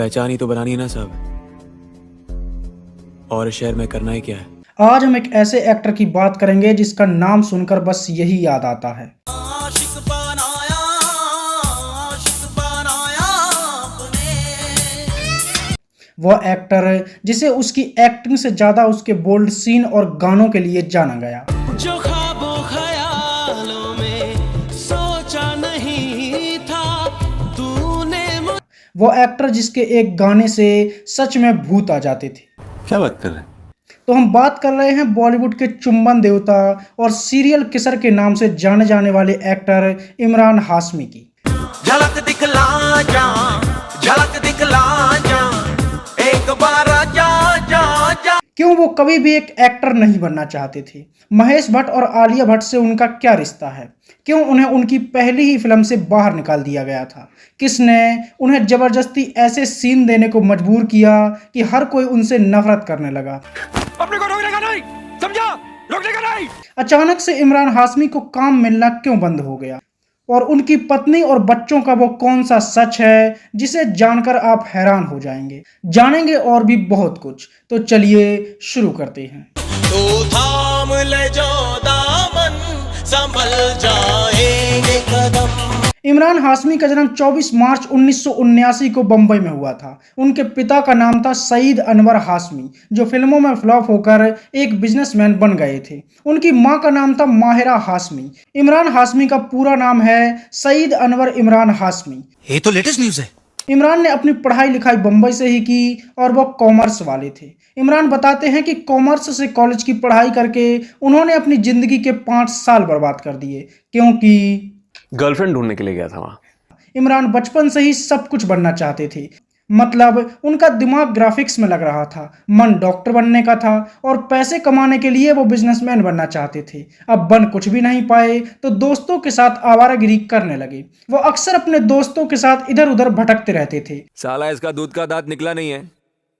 पहचान ही तो बनानी है ना साहब, और इस शहर में करना ही क्या है। आज हम एक ऐसे एक्टर की बात करेंगे जिसका नाम सुनकर बस यही याद आता है। वह एक्टर जिसे उसकी एक्टिंग से ज्यादा उसके बोल्ड सीन और गानों के लिए जाना गया। जो ख्वाबों ख्यालों में सोचा नहीं था तूने। वह एक्टर जिसके एक गाने से सच में भूत आ जाते थे। क्या बात कर रहे हैं? तो हम बात कर रहे हैं बॉलीवुड के चुंबन देवता और सीरियल किसर के नाम से जाने जाने वाले एक्टर इमरान हाशमी की। झलक दिखला जा, झलक दिखला जा, एक बार जा जा जा। क्यों वो कभी भी एक एक्टर नहीं बनना चाहते थे? महेश भट्ट और आलिया भट्ट से उनका क्या रिश्ता है? क्यों उन्हें उनकी पहली ही फिल्म से बाहर निकाल दिया गया था? किसने उन्हें जबरदस्ती ऐसे सीन देने को मजबूर किया कि हर कोई उनसे नफरत करने लगा? अपने को रोकने का नहीं, समझा? रोकने का नहीं। अचानक से इमरान हाशमी को काम मिलना क्यों बंद हो गया? और उनकी पत्नी और बच्चों का वो कौन सा सच है जिसे जानकर आप हैरान हो जाएंगे? जानेंगे और भी बहुत कुछ। तो चलिए शुरू करते हैं। तो थाम ले जो दामन, संभल जाएंगे कदम। इमरान हाशमी का जन्म 24 मार्च 1979 को बंबई में हुआ था। उनके पिता का नाम था सईद अनवर हाशमी, जो फिल्मों में फ्लॉप होकर एक बिजनेसमैन बन गए थे। उनकी मां का नाम था माहिरा हाशमी। इमरान हाशमी का पूरा नाम है सईद अनवर इमरान हाशमी। ये तो लेटेस्ट न्यूज़ है। इमरान ने अपनी पढ़ाई लिखाई बंबई से ही की और वो कॉमर्स वाले थे। इमरान बताते हैं कि कॉमर्स से कॉलेज की पढ़ाई करके उन्होंने अपनी जिंदगी के 5 साल बर्बाद कर दिए, क्योंकि गर्लफ्रेंड ढूंढने के लिए गया था वहां। इमरान बचपन से ही सब कुछ बनना चाहते थे। मतलब उनका दिमाग ग्राफिक्स में लग रहा था, मन डॉक्टर बनने का था और पैसे कमाने के लिए वो बिजनेसमैन बनना चाहते थे। अब बन कुछ भी नहीं पाए तो दोस्तों के साथ आवारागिरी करने लगे। वो अक्सर अपने दोस्तों के साथ इधर उधर भटकते रहते थे। साला इसका दूध का दांत निकला नहीं है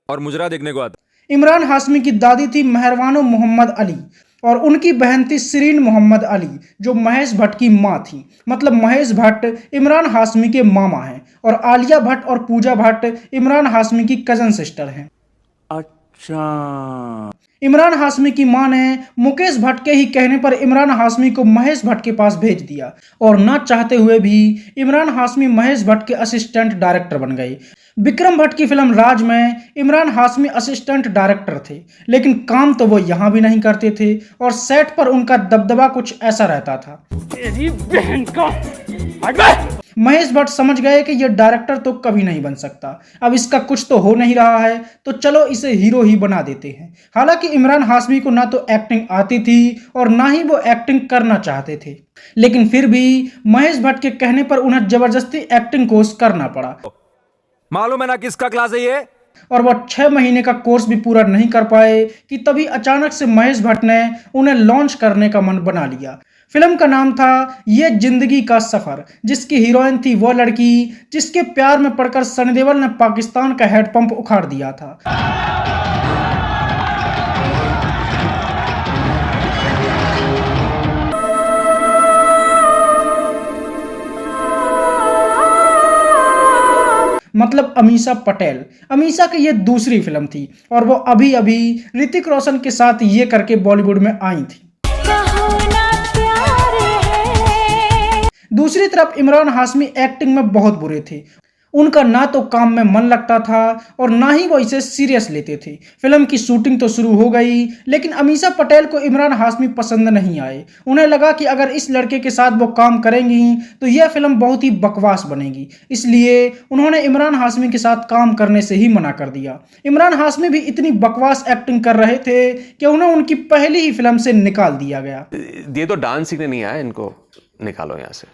और मुजरा देखने को आता। इमरान हाशमी की दादी थी मेहरबानो मोहम्मद अली और उनकी बहन थी शिरीन मोहम्मद अली, जो महेश भट्ट की मां थी। मतलब महेश भट्ट इमरान हाशमी के मामा हैं और आलिया भट्ट और पूजा भट्ट इमरान हाशमी की कजन सिस्टर हैं। अच्छा। इमरान हाशमी की मां ने मुकेश भट्ट के ही कहने पर इमरान हाशमी को महेश भट्ट के पास भेज दिया और ना चाहते हुए भी इमरान हाशमी महेश भट्ट के असिस्टेंट डायरेक्टर बन गए। विक्रम भट्ट की फिल्म राज में इमरान हाशमी असिस्टेंट डायरेक्टर थे, लेकिन काम तो वो यहाँ भी नहीं करते थे और सेट पर उनका दबदबा कुछ ऐसा रहता था। तेरी बहन का महेश भट्ट समझ गए कि ये डायरेक्टर तो कभी नहीं बन सकता, अब इसका कुछ तो हो नहीं रहा है, तो चलो इसे हीरो ही बना देते हैं। हालांकि इमरान हाशमी को ना तो एक्टिंग आती थी और ना ही वो एक्टिंग करना चाहते थे, लेकिन फिर भी महेश भट्ट के कहने पर उन्हें जबरदस्ती एक्टिंग कोर्स करना पड़ा। मालूम है ना किसका क्लास है ये? और वह 6 महीने का कोर्स भी पूरा नहीं कर पाए कि तभी अचानक से महेश भट्ट ने उन्हें लॉन्च करने का मन बना लिया। फिल्म का नाम था ये जिंदगी का सफर, जिसकी हीरोइन थी वो लड़की जिसके प्यार में पड़कर सनी देओल ने पाकिस्तान का हैंडपंप उखाड़ दिया था। मतलब अमीषा पटेल। अमीषा की ये दूसरी फिल्म थी और वो अभी अभी ऋतिक रोशन के साथ ये करके बॉलीवुड में आई थी। दूसरी तरफ इमरान हाशमी एक्टिंग में बहुत बुरे थे। उनका ना तो काम में मन लगता था और ना ही वो इसे सीरियस लेते थे। फिल्म की शूटिंग तो शुरू हो गई, लेकिन अमीषा पटेल को इमरान हाशमी पसंद नहीं आए। उन्हें लगा कि अगर इस लड़के के साथ वो काम करेंगी तो यह फिल्म बहुत ही बकवास बनेगी, इसलिए उन्होंने इमरान हाशमी के साथ काम करने से ही मना कर दिया। इमरान हाशमी भी इतनी बकवास एक्टिंग कर रहे थे कि उन्हें उनकी पहली ही फिल्म से निकाल दिया गया। ये तो डांस सीखने नहीं आया, इनको निकालो यहाँ से।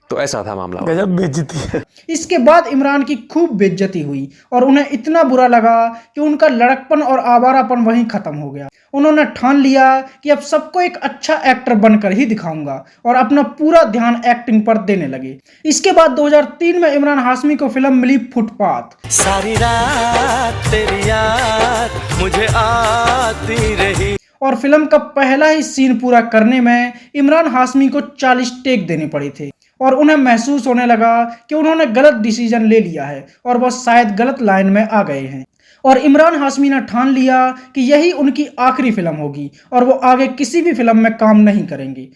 तो ऐसा था मामला। गजब बेइज्जती है। इसके बाद इमरान की खूब बेइज्जती हुई और उन्हें इतना बुरा लगा कि उनका लड़कपन और आवारापन वहीं खत्म हो गया। उन्होंने ठान लिया कि अब सबको एक अच्छा एक्टर बनकर ही दिखाऊंगा और अपना पूरा ध्यान एक्टिंग पर देने लगे। इसके बाद 2003 में इमरान हाशमी को फिल्म मिली फुटपाथ। सारी रात तेरी याद मुझे आती रही और फिल्म का पहला ही सीन पूरा करने में इमरान हाशमी को 40 टेक देने पड़े थे। और उन्हें महसूस होने लगा कि उन्होंने गलत डिसीजन ले लिया है और वो शायद गलत लाइन में आ गए हैं। और इमरान हाशमी ने ठान लिया कि यही उनकी आखिरी फिल्म होगी और वो आगे किसी भी फिल्म में काम नहीं करेंगे।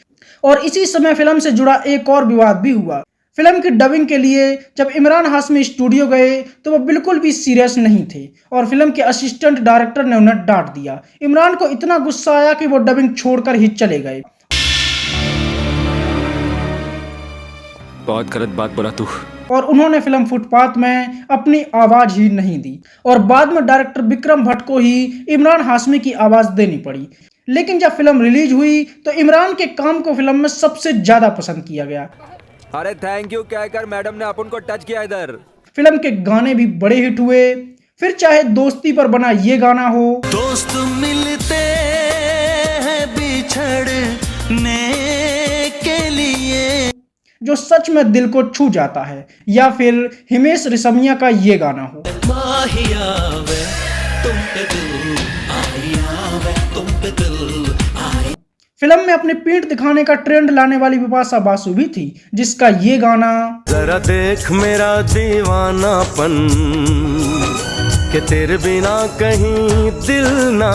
और इसी समय फिल्म से जुड़ा एक और विवाद भी हुआ। फिल्म की डबिंग के लिए जब इमरान हाशमी स्टूडियो गए तो वो बिल्कुल भी सीरियस नहीं थे और फिल्म के असिस्टेंट डायरेक्टर ने उन्हें डांट दिया। इमरान को इतना गुस्सा आया कि वो डबिंग छोड़कर ही चले गए। बहुत गलत बात बोला तू। और उन्होंने फिल्म फुटपाथ में अपनी आवाज ही नहीं दी और बाद में डायरेक्टर विक्रम भट्ट को ही इमरान हाशमी की आवाज देनी पड़ी। लेकिन जब फिल्म रिलीज हुई तो इमरान के काम को फिल्म में सबसे ज्यादा पसंद किया गया। अरे थैंक यू कहकर मैडम ने अपन को टच किया इधर। फिल्म के गाने भी बड़े हिट हुए। फिर चाहे दोस्ती पर बना ये गाना हो, दोस्त मिलते हैं बिछड़ने के लिए, जो सच में दिल को छू जाता है, या फिर हिमेश रेशमिया का ये गाना हो, माहिया वे तुम पे दिल आया वे तुम पे दिल आया। फिल्म में अपनी पीठ दिखाने का ट्रेंड लाने वाली बिपाशा बासु भी थी, जिसका ये गाना जरा देख मेरा दीवानापन कि तेरे बिना कहीं दिल ना।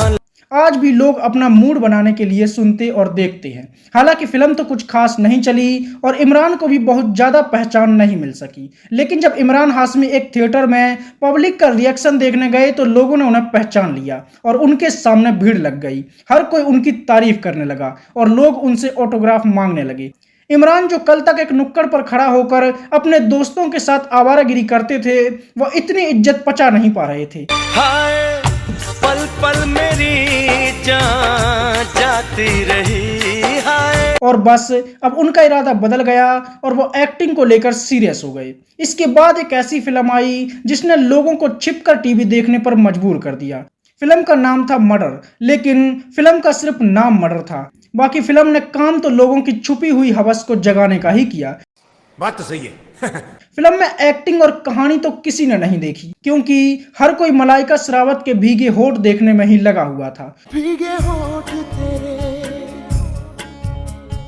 आज भी लोग अपना मूड बनाने के लिए सुनते और देखते हैं। हालांकि फिल्म तो कुछ खास नहीं चली और इमरान को भी बहुत ज़्यादा पहचान नहीं मिल सकी। लेकिन जब इमरान हाशमी एक थिएटर में पब्लिक का रिएक्शन देखने गए तो लोगों ने उन्हें पहचान लिया और उनके सामने भीड़ लग गई। हर कोई उनकी तारीफ करने लगा और लोग उनसे ऑटोग्राफ मांगने लगे। इमरान जो कल तक एक नुक्कड़ पर खड़ा होकर अपने दोस्तों के साथ आवारागिरी करते थे, वो इतनी इज्जत पचा नहीं पा रहे थे। हाय पल पल मेरी जान जाती रही हाय। और बस अब उनका इरादा बदल गया और वो एक्टिंग को लेकर सीरियस हो गए। इसके बाद एक ऐसी फिल्म आई जिसने लोगों को छिपकर टीवी देखने पर मजबूर कर दिया। फिल्म का नाम था मर्डर, लेकिन फिल्म का सिर्फ नाम मर्डर था। बाकी फिल्म ने काम तो लोगों की छुपी हुई हवस को जगाने का ही किया। बात तो सही है। फिल्म में एक्टिंग और कहानी तो किसी ने नहीं देखी, क्योंकि हर कोई मलाइका शेरावत के भीगे होठ देखने में ही लगा हुआ था। भीगे होठ तेरे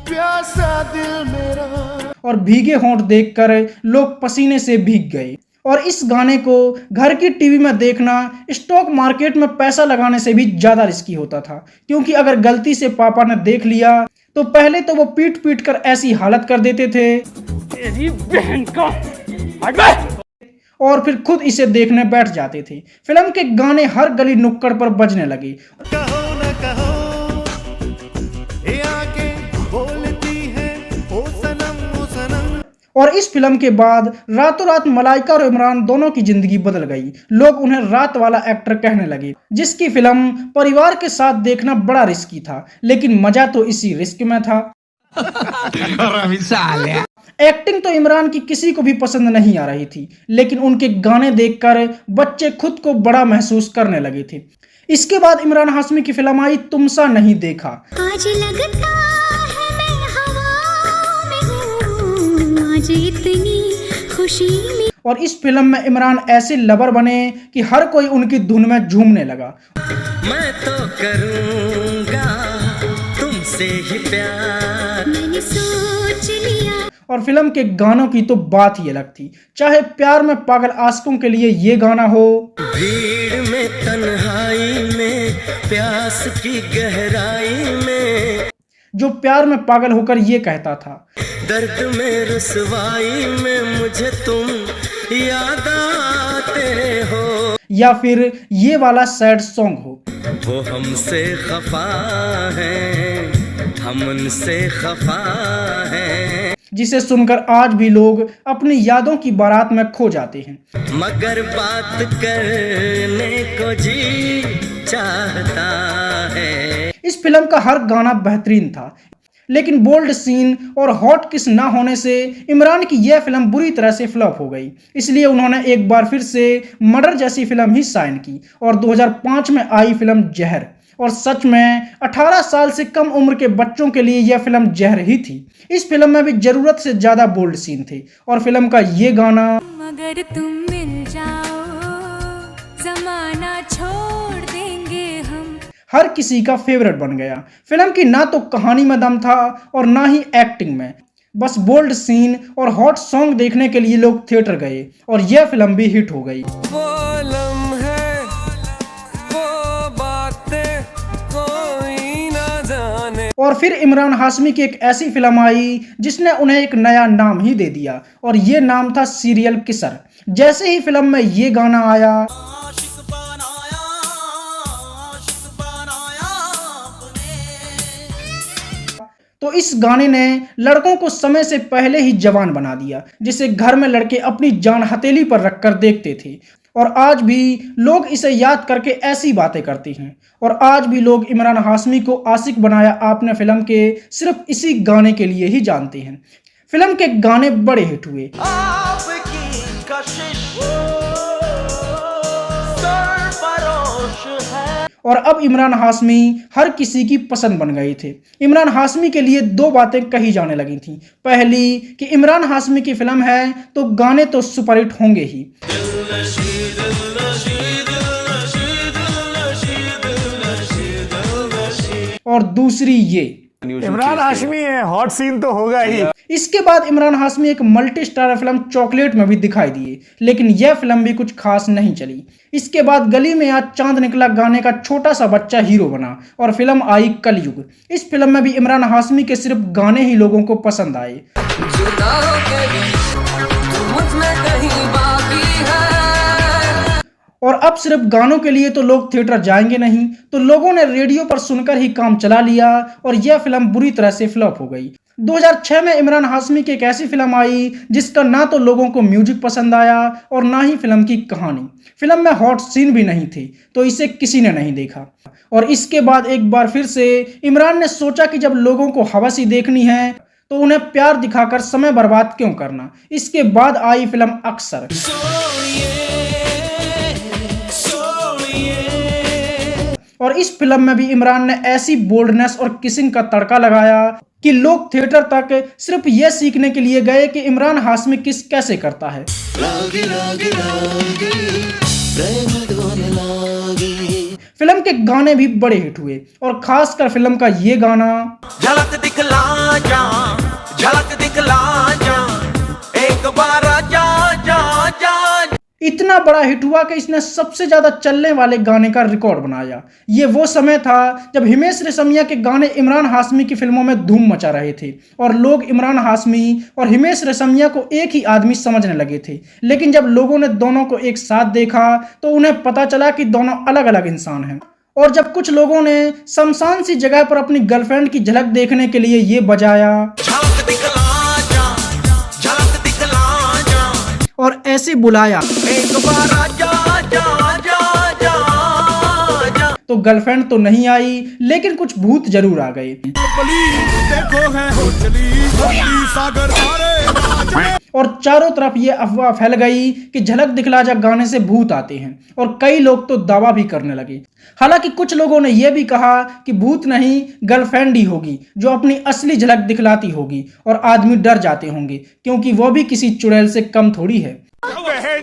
प्यासा दिल मेरा। और भीगे होंठ देखकर लोग पसीने से भीग गए। और इस गाने को घर की टीवी में देखना स्टॉक मार्केट में पैसा लगाने से भी ज्यादा रिस्की होता था, क्योंकि अगर गलती से पापा ने देख लिया तो पहले तो वो पीट पीट कर ऐसी हालत कर देते थे तेरी बहन का, और फिर खुद इसे देखने बैठ जाते थे। फिल्म के गाने हर गली नुक्कड़ पर बजने लगे। कहो न कहो ये आगे बोलती है ओ सनम ओ सनम। और इस फिल्म के बाद रातों रात मलाइका और इमरान दोनों की जिंदगी बदल गई। लोग उन्हें रात वाला एक्टर कहने लगे, जिसकी फिल्म परिवार के साथ देखना बड़ा रिस्की था, लेकिन मजा तो इसी रिस्क में था। एक्टिंग तो इमरान की किसी को भी पसंद नहीं आ रही थी, लेकिन उनके गाने देखकर बच्चे खुद को बड़ा महसूस करने लगे थे। इसके बाद इमरान हाशमी की फिल्म आई तुमसा नहीं देखा। आज लगता है मैं हवा में हूँ, आज इतनी खुशी में। और इस फिल्म में इमरान ऐसे लवर बने कि हर कोई उनकी धुन में झूमने लगा। मैं तो करूँगा तुमसे ही प्यार, मैंने सोच लिया। और फिल्म के गानों की तो बात ही अलग थी, चाहे प्यार में पागल आशिकों के लिए ये गाना हो, भीड़ में तन्हाई में प्यास की गहराई में, जो प्यार में पागल होकर ये कहता था, दर्द में रुसवाई में मुझे तुम याद आते हो, या फिर ये वाला सैड सॉन्ग हो, वो हमसे खफा है हम उनसे खफा है, जिसे सुनकर आज भी लोग अपनी यादों की बारात में खो जाते हैं। मगर बात करने को जी चाहता है। इस फिल्म का हर गाना बेहतरीन था, लेकिन बोल्ड सीन और हॉट किस ना होने से इमरान की यह फिल्म बुरी तरह से फ्लॉप हो गई। इसलिए उन्होंने एक बार फिर से मर्डर जैसी फिल्म ही साइन की और 2005 में आई फिल्म जहर। और सच में 18 साल से कम उम्र के बच्चों के लिए यह फिल्म जहर ही थी। इस फिल्म में भी जरूरत से ज्यादा बोल्ड सीन थे और फिल्म का ये गाना, मगर तुम मिल जाओ जमाना छोड़ देंगे हम, हर किसी का फेवरेट बन गया। फिल्म की ना तो कहानी में दम था और ना ही एक्टिंग में। बस बोल्ड सीन और हॉट सॉन्ग देखने के लिए लोग थिएटर गए और यह फिल्म भी हिट हो गई। और फिर इमरान हाशमी की एक ऐसी फिल्म आई जिसने उन्हें एक नया नाम ही दे दिया और ये नाम था सीरियल किसर। जैसे ही फिल्म में ये गाना आया तो इस गाने ने लड़कों को समय से पहले ही जवान बना दिया, जिसे घर में लड़के अपनी जान हथेली पर रखकर देखते थे। और आज भी लोग इसे याद करके ऐसी बातें करते हैं। और आज भी लोग इमरान हाशमी को आशिक बनाया आपने फिल्म के सिर्फ इसी गाने के लिए ही जानते हैं। फिल्म के गाने बड़े हिट हुए आपकी कशिश सरफरोश है। और अब इमरान हाशमी हर किसी की पसंद बन गए थे। इमरान हाशमी के लिए दो बातें कही जाने लगी थी। पहली कि इमरान हाशमी की फिल्म है तो गाने तो सुपरहिट होंगे ही, और दूसरी ये इमरान हाशमी है, हॉट सीन तो होगा ही। इसके बाद इमरान हाशमी एक मल्टी स्टारर फिल्म चॉकलेट में भी दिखाई दिए, लेकिन यह फिल्म भी कुछ खास नहीं चली। इसके बाद गली में आज चांद निकला गाने का छोटा सा बच्चा हीरो बना और फिल्म आई कलयुग। इस फिल्म में भी इमरान हाशमी के सिर्फ गाने ही लोगों को पसंद आए। और अब सिर्फ गानों के लिए तो लोग थिएटर जाएंगे नहीं, तो लोगों ने रेडियो पर सुनकर ही काम चला लिया और यह फिल्म बुरी तरह से फ्लॉप हो गई। 2006 में इमरान हाशमी की एक ऐसी फिल्म आई जिसका ना तो लोगों को म्यूजिक पसंद आया और ना ही फिल्म की कहानी। फिल्म में हॉट सीन भी नहीं थे, तो इसे किसी ने नहीं देखा। और इसके बाद एक बार फिर से इमरान ने सोचा कि जब लोगों को हवस ही देखनी है तो उन्हें प्यार दिखाकर समय बर्बाद क्यों करना। इसके बाद आई फिल्म अक्सर। और इस फिल्म में भी इमरान ने ऐसी बोल्डनेस और किसिंग का तड़का लगाया कि लोग थिएटर तक सिर्फ यह सीखने के लिए गए कि इमरान हाशमी किस कैसे करता है। फिल्म के गाने भी बड़े हिट हुए और खासकर फिल्म का ये गाना झलक दिखला जा एक बार जा जा जा। इतना बड़ा हिट हुआ कि इसने सबसे ज्यादा चलने वाले गाने का रिकॉर्ड बनाया। ये वो समय था जब हिमेश रेशमिया के गाने इमरान हाशमी की फिल्मों में धूम मचा रहे थे और लोग इमरान हाशमी और हिमेश रेशमिया को एक ही आदमी समझने लगे थे। लेकिन जब लोगों ने दोनों को एक साथ देखा तो उन्हें पता चला कि दोनों अलग अलग इंसान हैं। और जब कुछ लोगों ने शमशान सी जगह पर अपनी गर्लफ्रेंड की झलक देखने के लिए ये बजाया और ऐसे बुलाया एक बार जा जा जा जा जा। तो गर्लफ्रेंड तो नहीं आई, लेकिन कुछ भूत जरूर आ गए। और चारों तरफ ये अफवाह फैल गई कि झलक दिखला जा गाने से भूत आते हैं और कई लोग तो दावा भी करने लगे। हालांकि कुछ लोगों ने यह भी कहा कि भूत नहीं गर्लफ्रेंड ही होगी जो अपनी असली झलक दिखलाती होगी और आदमी डर जाते होंगे क्योंकि वो भी किसी चुड़ैल से कम थोड़ी है। बहन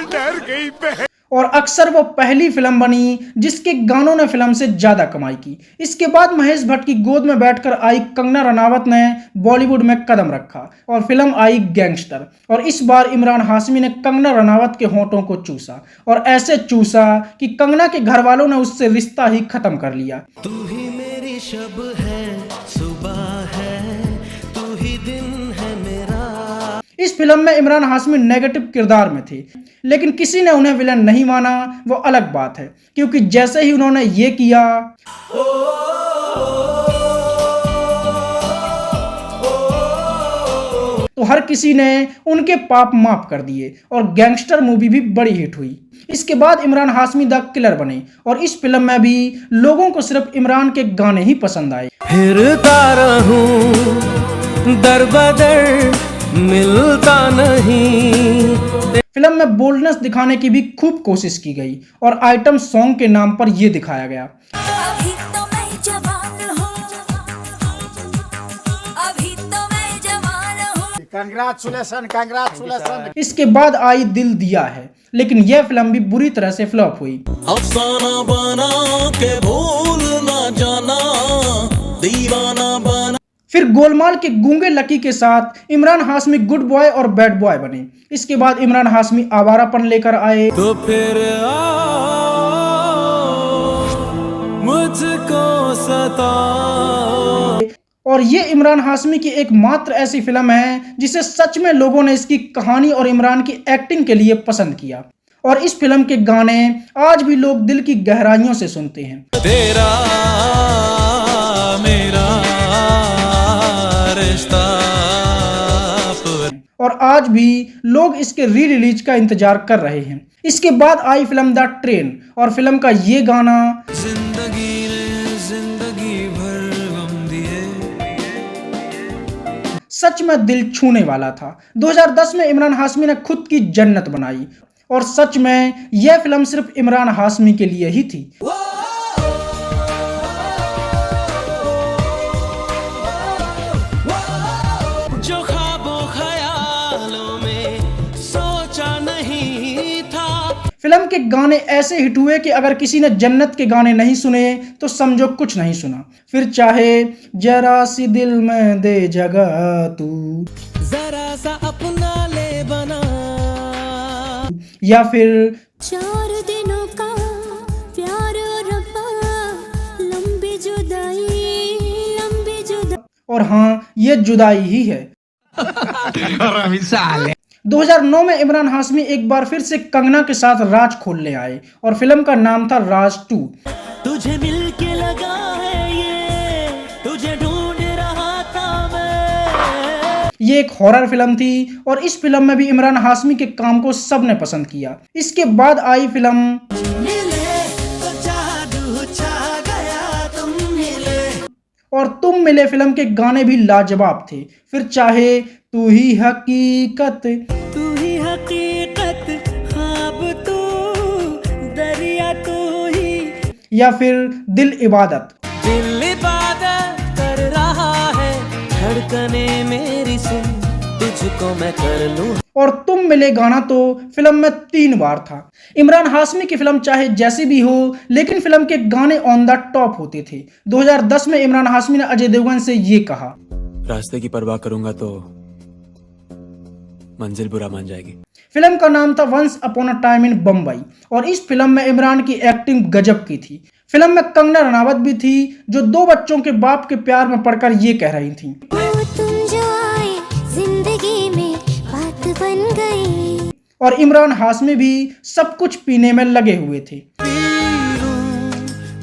डर गई। और अक्सर वो पहली फिल्म बनी जिसके गानों ने फिल्म से ज्यादा कमाई की। इसके बाद महेश भट्ट की गोद में बैठकर आई कंगना रनावत ने बॉलीवुड में कदम रखा और फिल्म आई गैंगस्टर। और इस बार इमरान हाशमी ने कंगना रनावत के होंठों को चूसा और ऐसे चूसा कि कंगना के घर वालों ने उससे रिश्ता ही खत्म कर लिया। तू ही मेरी शब है, सुबह है, तू ही दिन है मेरा। इस फिल्म में इमरान हाशमी नेगेटिव किरदार में थे, लेकिन किसी ने उन्हें विलन नहीं माना। वो अलग बात है, क्योंकि जैसे ही उन्होंने ये किया तो हर किसी ने उनके पाप माफ कर दिए और गैंगस्टर मूवी भी बड़ी हिट हुई। इसके बाद इमरान हाशमी द किलर बने और इस फिल्म में भी लोगों को सिर्फ इमरान के गाने ही पसंद आए। फिरता रहूं दर बदर मिलता नहीं। फिल्म में बोल्डनेस दिखाने की भी खूब कोशिश की गई और आइटम सॉन्ग के नाम पर यह दिखाया गया। अभी तो मैं जवान हूँ, अभी तो मैं जवान हूँ। कांग्रेचुलेशन। इसके बाद आई दिल दिया है, लेकिन यह फिल्म भी बुरी तरह से फ्लॉप हुई। अफसाना बना के भूल ना जाना, दीवाना बना। फिर गोलमाल के गूंगे लकी के साथ इमरान हाशमी गुड बॉय और बैड बॉय बने। इसके बाद इमरान हाशमी आवारापन लेकर आए, तो फिर मुझको सता। और ये इमरान हाशमी की एकमात्र ऐसी फिल्म है जिसे सच में लोगों ने इसकी कहानी और इमरान की एक्टिंग के लिए पसंद किया। और इस फिल्म के गाने आज भी लोग दिल की गहराइयों से सुनते हैं। तेरा मेरा रिश्ता, और आज भी लोग इसके री रिलीज का इंतजार कर रहे हैं। इसके बाद आई फिल्म द ट्रेन, और फिल्म का ये गाना जिंदगी ने जिंदगी भर गम दिए। सच में दिल छूने वाला था। 2010 में इमरान हाशमी ने खुद की जन्नत बनाई, और सच में यह फिल्म सिर्फ इमरान हाशमी के लिए ही थी। जो ख्वाबों ख्यालों में सोचा नहीं था। फिल्म के गाने ऐसे हिट हुए कि अगर किसी ने जन्नत के गाने नहीं सुने तो समझो कुछ नहीं सुना। फिर चाहे जरा सी दिल में दे जगह तू, जरा सा अपना ले बना, या फिर 4 दिनों का प्यार और रब्बा, लंबी जुदाई, लंबी जुदाई। और हाँ, ये जुदाई ही है। 2009 में इमरान हाशमी एक बार फिर से कंगना के साथ राज खोलने आए, और फिल्म का नाम था राज 2। तुझे मिल के लगा है ये, तुझे ढूंढ रहा था मैं। ये एक हॉरर फिल्म थी, और इस फिल्म में भी इमरान हाशमी के काम को सबने पसंद किया। इसके बाद आई फिल्म मिले तो जादू छा गया, तुम मिले। और तुम मिले फिल्म के गाने भी लाजवाब थे। फिर चाहे तू ही हकीकत, तू ही हकीकत, ख्वाब तू, दरिया तू ही, या फिर दिल इबादत। दिल इबादत कर रहा है, धड़कने मेरी सुन, तुझको मैं कर लूं। और तुम मिले गाना तो फिल्म में 3 बार था। इमरान हाशमी की फिल्म चाहे जैसी भी हो, लेकिन फिल्म के गाने ऑन द टॉप होते थे। 2010 में इमरान हाशमी ने अजय देवगन से ये कहा, रास्ते की परवाह करूंगा तो मंजिल बुरा मान जाएगी। फिल्म का नाम था once upon a time in Bombay, और इस फिल्म में इमरान की एक्टिंग गजब की थी। फिल्म में कंगना रनावत भी थी, जो 2 बच्चों के बाप के प्यार में पड़कर ये कह रही थी, तुम जो आए जिंदगी में बात बन गई। और इमरान हाशमी भी सब कुछ पीने में लगे हुए थे।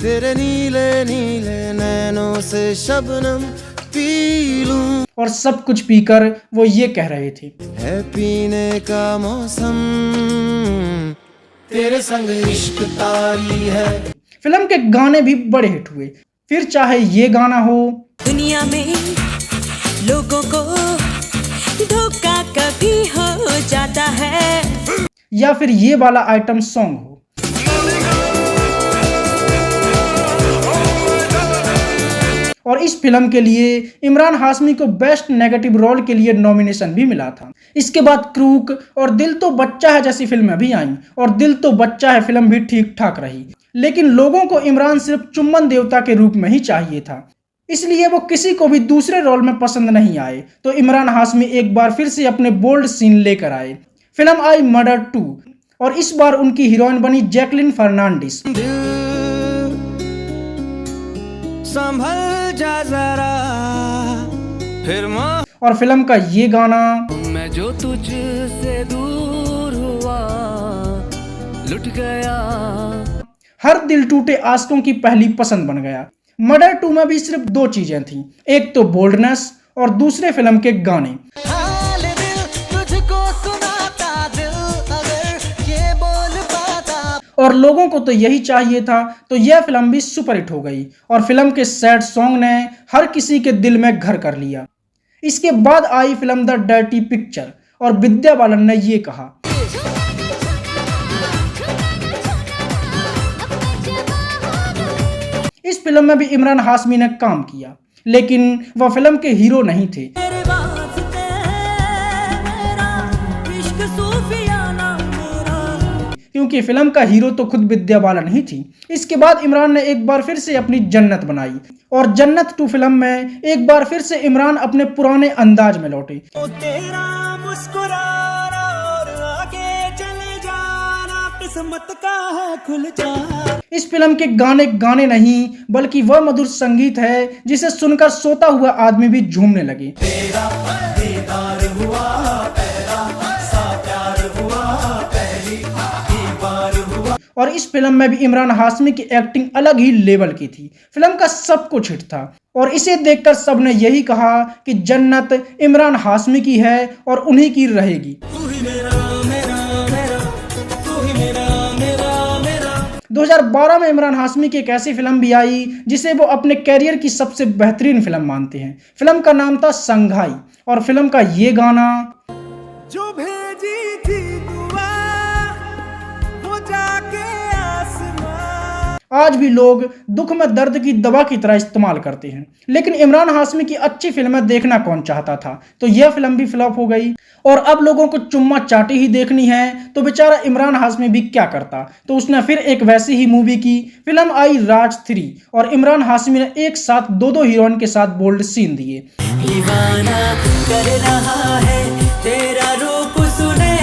तेरे नीले नीले नैनों से शबनम पी लूं, और सब कुछ पीकर वो ये कह रहे थे, है पीने का मौसम, तेरे संग इश्क तारी है। फिल्म के गाने भी बड़े हिट हुए। फिर चाहे ये गाना हो, दुनिया में लोगों को धोखा कभी हो जाता है, या फिर ये वाला आइटम सॉन्ग हो। और इस फिल्म के लिए इमरान हाशमी को बेस्ट नेगेटिव रोल के लिए नॉमिनेशन भी मिला था। इसके बाद क्रूक और दिल तो बच्चा है जैसी फिल्में भी आईं, और दिल तो बच्चा है फिल्म भी ठीक ठाक रही। लेकिन लोगों को इमरान सिर्फ चुम्बन देवता के रूप में ही चाहिए था, इसलिए वो किसी को भी दूसरे रोल में पसंद नहीं आए। तो इमरान हाशमी एक बार फिर से अपने बोल्ड सीन लेकर आए। फिल्म आई मर्डर 2, और इस बार उनकी हीरोइन बनी जैकलिन फर्नांडिस। संभल जा जरा फिर और फिल्म का ये गाना मैं जो तुझसे दूर हुआ लुट गया, हर दिल टूटे आशिकों की पहली पसंद बन गया। मर्डर 2 में भी सिर्फ 2 चीजें थी, एक तो बोल्डनेस और दूसरे फिल्म के गाने। हाल दिल तुझको सुनाता, दिल अगर ये बोल पाता। और लोगों को तो यही चाहिए था, तो यह फिल्म भी सुपरहिट हो गई, और फिल्म के सैड सॉन्ग ने हर किसी के दिल में घर कर लिया। इसके बाद आई फिल्म द डर्टी पिक्चर, और विद्या बालन ने ये कहा, इस फिल्म में भी इमरान हाशमी ने काम किया, लेकिन वह फिल्म के हीरो नहीं थे। क्योंकि फिल्म का हीरो तो खुद विद्या बालन ही थी। इसके बाद इमरान ने एक बार फिर से अपनी जन्नत बनाई और जन्नत 2 फिल्म में एक बार फिर से इमरान अपने पुराने अंदाज में लौटे। तेरा मुस्कुराना और आगे चले जाना किस्मत का है खुल जा। इस फिल्म के गाने नहीं बल्कि वह मधुर संगीत है जिसे सुनकर सोता हुआ आदमी भी झूमने लगे। और इस फिल्म में भी इमरान हाशमी की एक्टिंग अलग ही लेवल की थी। फिल्म का सब कुछ हिट था और इसे देखकर सबने यही कहा कि जन्नत इमरान हाशमी की है और उन्हीं की रहेगी। 2012 में इमरान हाशमी की एक ऐसी फिल्म भी आई जिसे वो अपने कैरियर की सबसे बेहतरीन फिल्म मानते हैं। फिल्म का नाम था संघाई और फिल्म का ये गाना जो भेजी थी दुआ वो जाके आसमां। आज भी लोग दुख में दर्द की दवा की तरह इस्तेमाल करते हैं, लेकिन इमरान हाशमी की अच्छी फिल्में देखना कौन चाहता था। तो यह फिल्म भी फ्लॉप हो गई और अब लोगों को चुम्मा चाटी ही देखनी है तो बेचारा इमरान हाशमी भी क्या करता, तो उसने फिर एक वैसी ही मूवी की। फिल्म आई राज 3 और इमरान हाशमी ने एक साथ दो हीरोइन के साथ बोल्ड सीन दिए। दीवाना कर रहा है तेरा रूप सुने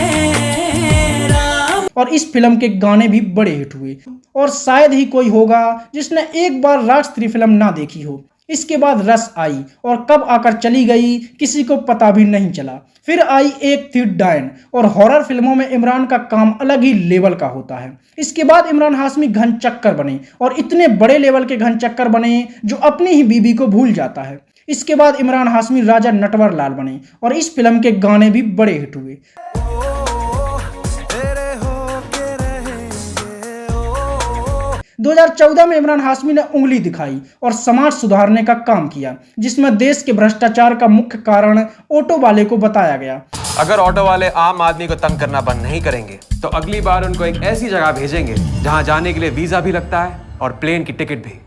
राम। और इस फिल्म के गाने भी बड़े हिट हुए और शायद ही कोई होगा जिसने एक बार राज 3 फिल्म ना देखी हो। इसके बाद रस आई और कब आकर चली गई किसी को पता भी नहीं चला। फिर आई एक थी डायन और हॉरर फिल्मों में इमरान का काम अलग ही लेवल का होता है। इसके बाद इमरान हाशमी घन चक्कर बने और इतने बड़े लेवल के घन चक्कर बने जो अपनी ही बीबी को भूल जाता है। इसके बाद इमरान हाशमी राजा नटवर लाल बने और इस फिल्म के गाने भी बड़े हिट हुए। 2014 में इमरान हाशमी ने उंगली दिखाई और समाज सुधारने का काम किया, जिसमें देश के भ्रष्टाचार का मुख्य कारण ऑटो वाले को बताया गया। अगर ऑटो वाले आम आदमी को तंग करना बंद नहीं करेंगे तो अगली बार उनको एक ऐसी जगह भेजेंगे जहां जाने के लिए वीजा भी लगता है और प्लेन की टिकट भी।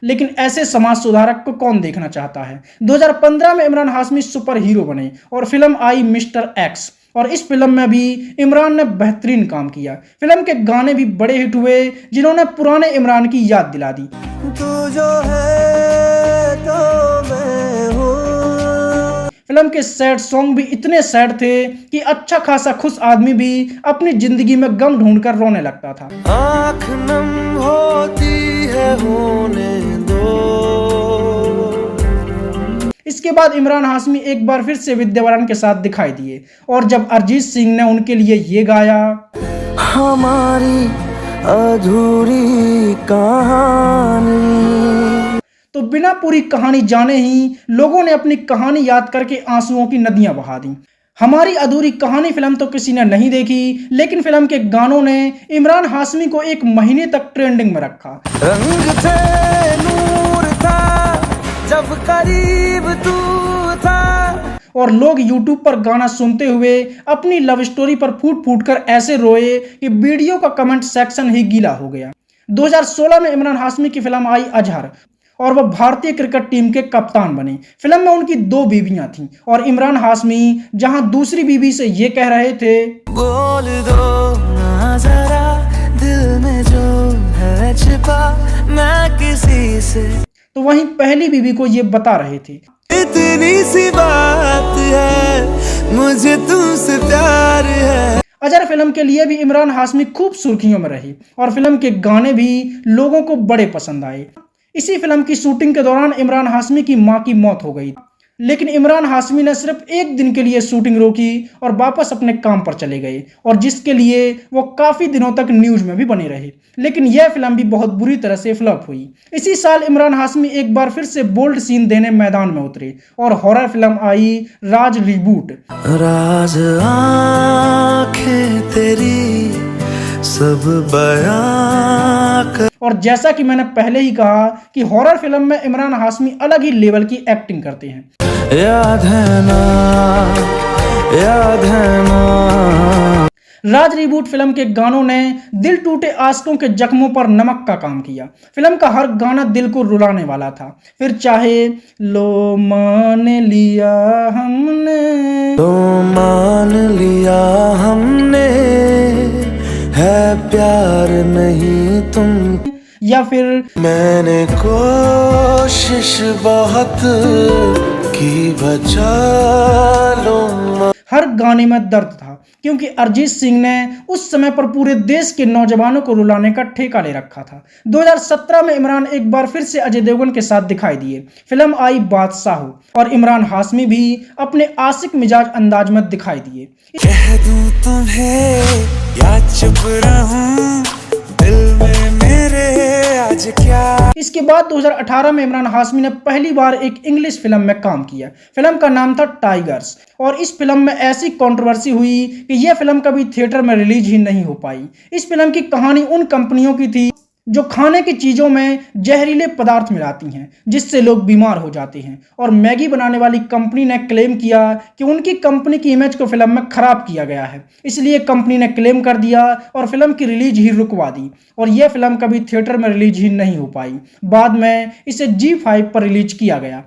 लेकिन ऐसे समाज सुधारक को कौन देखना चाहता है। 2015 में इमरान हाशमी सुपर हीरो बने और फिल्म आई मिस्टर एक्स और इस फिल्म में भी इमरान ने बेहतरीन काम किया। फिल्म के गाने भी बड़े हिट हुए जिन्होंने पुराने इमरान की याद दिला दी। तू जो है तो मैं हूँ। फिल्म के सैड सॉन्ग भी इतने सैड थे कि अच्छा खासा खुश आदमी भी अपनी जिंदगी में गम ढूंढकर रोने लगता था। आँख नम होती है होने दो। इसके बाद इमरान हाशमी एक बार फिर से विद्या बालन के साथ दिखाई दिए और जब अरिजीत सिंह ने उनके लिए ये गाया, हमारी अधूरी कहानी, तो बिना पूरी कहानी जाने ही लोगों ने अपनी कहानी याद करके आंसुओं की नदियां बहा दी। हमारी अधूरी कहानी फिल्म तो किसी ने नहीं देखी, लेकिन फिल्म के गानों ने इमरान हाशमी को एक महीने तक ट्रेंडिंग में रखा। रंग थे नूर था जब करीब तू था। और लोग YouTube पर गाना सुनते हुए अपनी लव स्टोरी पर फूट फूट कर ऐसे रोए कि वीडियो का कमेंट सेक्शन ही गीला हो गया। 2016 में इमरान हाशमी की फिल्म आई अजहर और वह भारतीय क्रिकेट टीम के कप्तान बने। फिल्म में उनकी 2 बीवियां थीं और इमरान हाशमी जहां दूसरी बीवी से ये कह रहे थे, बोल दो ना जरा दिल में जो है छिपा मैं किसी से, तो वहीं पहली बीवी को ये बता रहे थे, इतनी सी बात है मुझे तुमसे प्यार है। अजहर फिल्म के लिए भी इमरान हाशमी खूब सुर्खियों में रहे और फिल्म के गाने भी लोगों को बड़े पसंद आए। इसी फिल्म की शूटिंग के दौरान इमरान हाशमी की मां की मौत हो गई, लेकिन इमरान हाशमी ने सिर्फ एक दिन के लिए शूटिंग रोकी और वापस अपने काम पर चले गए और जिसके लिए वो काफी दिनों तक न्यूज में भी बने रहे। लेकिन यह फिल्म भी बहुत बुरी तरह से फ्लॉप हुई। इसी साल इमरान हाशमी एक बार फिर से बोल्ड सीन देने मैदान में उतरे और हॉरर फिल्म आई राज रिबूट। राज आँखें तेरी सब बयां कर। और जैसा कि मैंने पहले ही कहा कि हॉरर फिल्म में इमरान हाशमी अलग ही लेवल की एक्टिंग करते हैं। याद है ना, याद है ना। राज रिबूट फिल्म के गानों ने दिल टूटे आशिकों के जख्मों पर नमक का काम किया। फिल्म का हर गाना दिल को रुलाने वाला था, फिर चाहे लो मान लिया हमने, तो मान लिया हमने, है प्यार नहीं तुम, या फिर मैंने कोशिश बहुत की बचा लो। हर गाने में दर्द था, क्योंकि अरिजीत सिंह ने उस समय पर पूरे देश के नौजवानों को रुलाने का ठेका ले रखा था। 2017 में इमरान एक बार फिर से अजय देवगन के साथ दिखाई दिए। फिल्म आई बादशाह और इमरान हाशमी भी अपने आशिक मिजाज अंदाज में दिखाई दिए। कह दूं तुम्हें या चुप रहूं, दिल में मेरे आज क्या। इसके बाद 2018 में इमरान हाशमी ने पहली बार एक इंग्लिश फिल्म में काम किया। फिल्म का नाम था टाइगर्स, और इस फिल्म में ऐसी कंट्रोवर्सी हुई कि यह फिल्म कभी थिएटर में रिलीज ही नहीं हो पाई। इस फिल्म की कहानी उन कंपनियों की थी जो खाने की चीज़ों में जहरीले पदार्थ मिलाती हैं, जिससे लोग बीमार हो जाते हैं। और मैगी बनाने वाली कंपनी ने क्लेम किया कि उनकी कंपनी की इमेज को फिल्म में खराब किया गया है, इसलिए कंपनी ने क्लेम कर दिया और फिल्म की रिलीज ही रुकवा दी, और यह फिल्म कभी थिएटर में रिलीज ही नहीं हो पाई। बाद में इसे G5 पर रिलीज किया गया।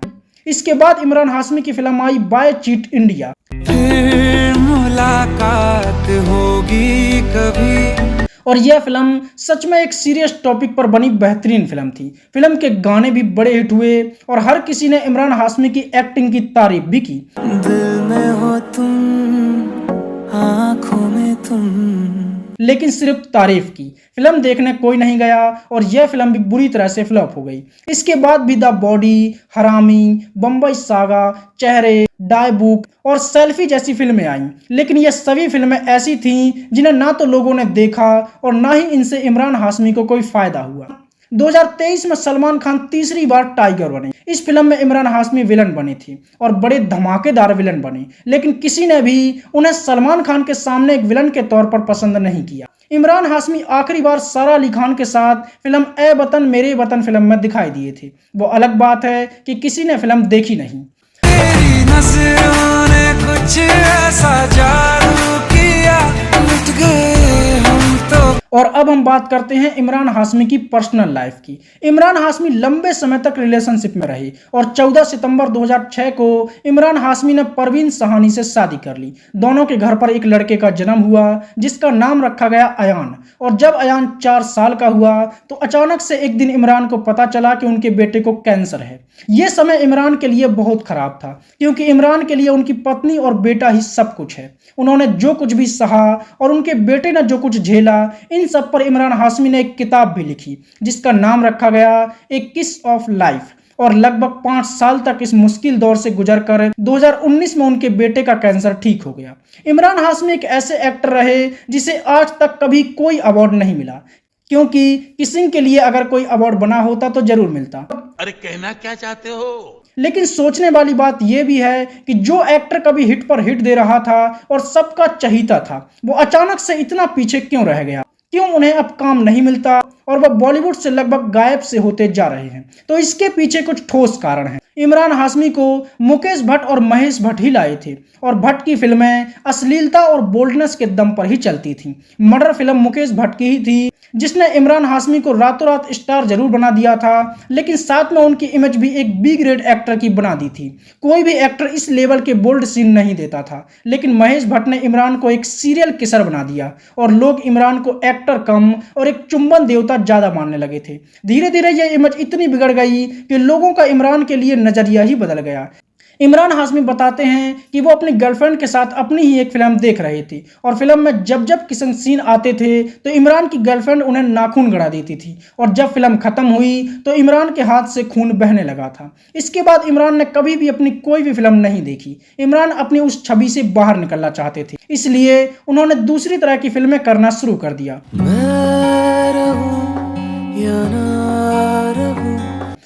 इसके बाद इमरान हाशमी की फिल्म आई बाय चीट इंडिया। फिर मुलाकात होगी कभी, और यह फिल्म सच में एक सीरियस टॉपिक पर बनी बेहतरीन फिल्म थी। फिल्म के गाने भी बड़े हिट हुए और हर किसी ने इमरान हाशमी की एक्टिंग की तारीफ भी की। दिल में हो तुम, आँखों में तुम, लेकिन सिर्फ तारीफ की। फिल्म देखने कोई नहीं गया और यह फिल्म भी बुरी तरह से फ्लॉप हो गई। इसके बाद भी द बॉडी, हरामी, बम्बई सागा, चेहरे, डाई बुक और सेल्फी जैसी फिल्में आईं, लेकिन ये सभी फिल्में ऐसी थीं जिन्हें ना तो लोगों ने देखा और ना ही इनसे इमरान हाशमी को कोई फायदा हुआ। 2023 में सलमान खान तीसरी बार टाइगर बने। इस फिल्म में इमरान हाशमी विलन बने थे और बड़े धमाकेदार विलन बने, लेकिन किसी ने भी उन्हें सलमान खान के सामने एक विलन के तौर पर पसंद नहीं किया। इमरान हाशमी आखिरी बार सारा अली खान के साथ फिल्म ए वतन मेरे वतन फिल्म में दिखाई दिए थे। वो अलग बात है कि किसी ने फिल्म देखी नहीं। तेरी नजरों ने कुछ ऐसा जादू किया, लुट गए हम तो। और अब हम बात करते हैं इमरान हाशमी की पर्सनल लाइफ की। इमरान हाशमी लंबे समय तक रिलेशनशिप में रहे और 14 सितंबर 2006 को इमरान हाशमी ने परवीन सहानी से शादी कर ली। दोनों के घर पर एक लड़के का जन्म हुआ जिसका नाम रखा गया अयान। और जब अयान 4 साल का हुआ तो अचानक से एक दिन इमरान को पता चला कि उनके बेटे को कैंसर है। यह समय इमरान के लिए बहुत खराब था, क्योंकि इमरान के लिए उनकी पत्नी और बेटा ही सब कुछ है। उन्होंने जो कुछ भी सहा और उनके बेटे ने जो कुछ झेला, इन सब पर इमरान हाशमी ने एक किताब भी लिखी जिसका नाम रखा गया ए किस ऑफ लाइफ। और लगभग 5 साल तक इस मुश्किल दौर से गुजरकर 2019 में उनके बेटे का कैंसर ठीक हो गया। इमरान हाशमी एक ऐसे एक्टर रहे जिसे आज तक कभी कोई अवार्ड नहीं मिला, क्योंकि किसिंग के लिए अगर कोई अवार्ड बना होता तो जरूर मिलता। अरे कहना क्या चाहते हो? लेकिन सोचने वाली बात यह भी है कि जो एक्टर कभी हिट पर हिट दे रहा था और सबका चहीता था, वो अचानक से इतना पीछे क्यों रह गया? क्यों उन्हें अब काम नहीं मिलता और वह बॉलीवुड से लगभग गायब से होते जा रहे हैं? तो इसके पीछे कुछ ठोस कारण हैं। इमरान हाशमी को मुकेश भट्ट और महेश भट्ट ही लाए थे और भट्ट की फिल्में अश्लीलता और बोल्डनेस के दम पर ही चलती थी। मर्डर फिल्म मुकेश भट्ट की ही थी जिसने इमरान हाशमी को रातों रात स्टार जरूर बना दिया था, लेकिन साथ में उनकी इमेज भी एक बी ग्रेड एक्टर की बना दी थी। कोई भी एक्टर इस लेवल के बोल्ड सीन नहीं देता था, लेकिन महेश भट्ट ने इमरान को एक सीरियल किसर बना दिया और लोग इमरान को एक्टर कम और एक चुंबन देवता ज्यादा मानने लगे थे। धीरे धीरे यह इमेज इतनी बिगड़ गई कि लोगों का इमरान के लिए नजरिया ही बदल गया। इमरान हाशमी बताते हैं कि वो अपनी गर्लफ्रेंड के साथ अपनी ही एक फिल्म देख रहे थे और फिल्म में जब जब किसिंग सीन आते थे तो इमरान की गर्लफ्रेंड उन्हें नाखून गड़ा देती थी, और जब फिल्म खत्म हुई तो इमरान के हाथ से खून बहने लगा था। इसके बाद इमरान ने कभी भी अपनी कोई भी फिल्म नहीं देखी। इमरान अपनी उस छवि से बाहर निकलना चाहते थे, इसलिए उन्होंने दूसरी तरह की फिल्में करना शुरू कर दिया।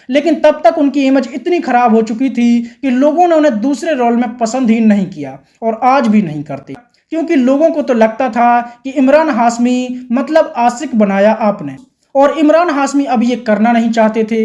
लेकिन तब तक उनकी इमेज इतनी खराब हो चुकी थी कि लोगों ने उन्हें दूसरे रोल में पसंद ही नहीं किया और आज भी नहीं करते, क्योंकि लोगों को तो लगता था कि इमरान हाशमी मतलब आशिक बनाया आपने, और इमरान हाशमी अब ये करना नहीं चाहते थे।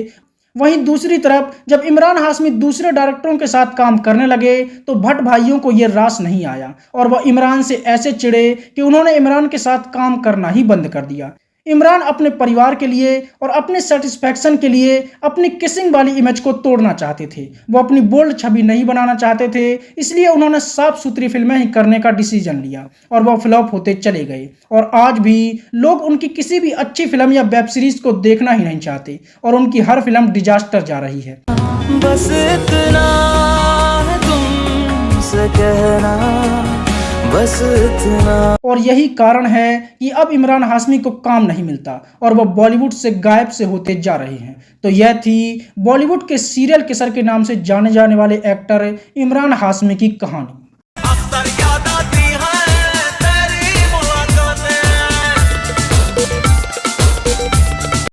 वहीं दूसरी तरफ जब इमरान हाशमी दूसरे डायरेक्टरों के साथ काम करने लगे तो भट्ट भाइयों को यह रास नहीं आया और वह इमरान से ऐसे चिढ़े कि उन्होंने इमरान के साथ काम करना ही बंद कर दिया। इमरान अपने परिवार के लिए और अपने सेटिस्फैक्शन के लिए अपनी किसिंग वाली इमेज को तोड़ना चाहते थे। वो अपनी बोल्ड छवि नहीं बनाना चाहते थे, इसलिए उन्होंने साफ सुथरी फिल्में ही करने का डिसीजन लिया और वह फ्लॉप होते चले गए। और आज भी लोग उनकी किसी भी अच्छी फिल्म या वेब सीरीज को देखना ही नहीं चाहते और उनकी हर फिल्म डिजास्टर जा रही है। बस इतना है तुमसे कहना, बस इतना। और यही कारण है कि अब इमरान हाशमी को काम नहीं मिलता और वह बॉलीवुड से गायब से होते जा रहे हैं। तो यह थी बॉलीवुड के सीरियल किसर के नाम से जाने जाने वाले एक्टर इमरान हाशमी की कहानी।